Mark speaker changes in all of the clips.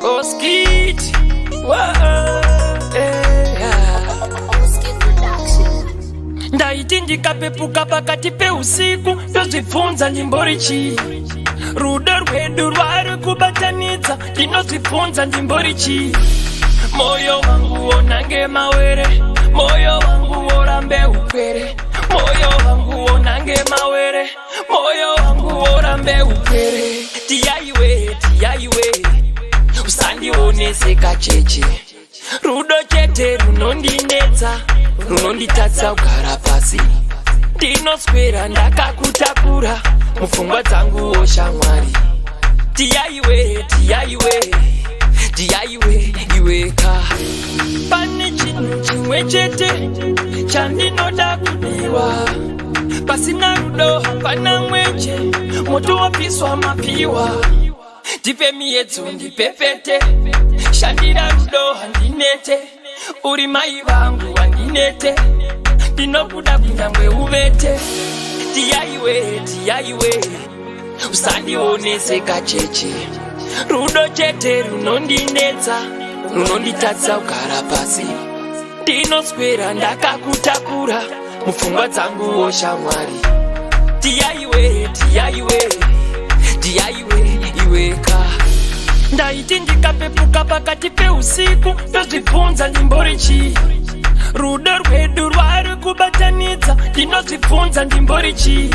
Speaker 1: Oskit, ndaiti ndikapepuka pakati peusiku ndozvibvunza ndimborichi rudo rwedu rwari kubatanidza ndinozvibvunza ndimborichi moyo wangu wonange mawere moyo wangu worambe upwere moyo wangu wonange mawere moyo wangu worambe upwere tiyaiwe usandioneseka cheche rudo chete runondinetsa runonditatsa kugara pasi ndinoswera ndakakutakura mupfungwa dzangu oshamwari tiyaiwe iweka pane chinhu chimwe chete chandinoda kudiwa pasina rudo hapana mwenje moto wapiswa mapiwa ndipe miyedzo ndipepete shandira rudo handinete uri mai vangu handinete ndinokuda kunyangwe uvete tiyaiwe usandioneseka cheche rudo chete runondinetsa runonditatsa kugara pasi ndinoswera ndakakutakura mupfungwa dzangu oshamwari tiyaiwe iweka ndaiti ndikapepuka pakati peusiku ndozvibvunza ndimborichi rudo rwedu rwari kubatanidza ndinozvibvunza ndimborichi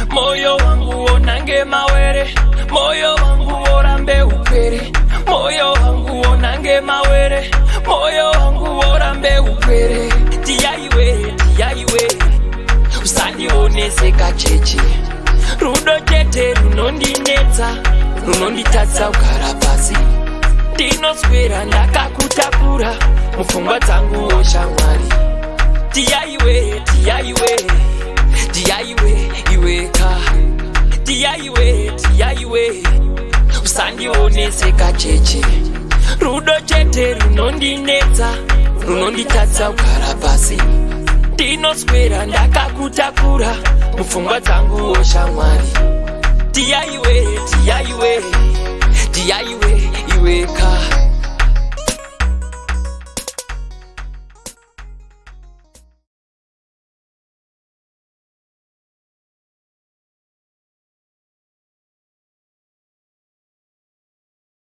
Speaker 1: moyo wangu wonange mawere moyo wangu worambe upwere moyo wangu wonange mawere moyo wangu worambe upwere tiyaiwe usandioneseka cheche rudo chete runondinetsa runonditatsa kugara pasi ndinoswera ndakakutakura mupfungwa dzangu oshamwari tiyaiwe iweka tiyaiwe usandioneseka cheche rudo chete runondinetsa runonditatsa kugara pasi ndinoswera ndakakutakura mupfungwa dzangu oshamwari tiyaiwe iweka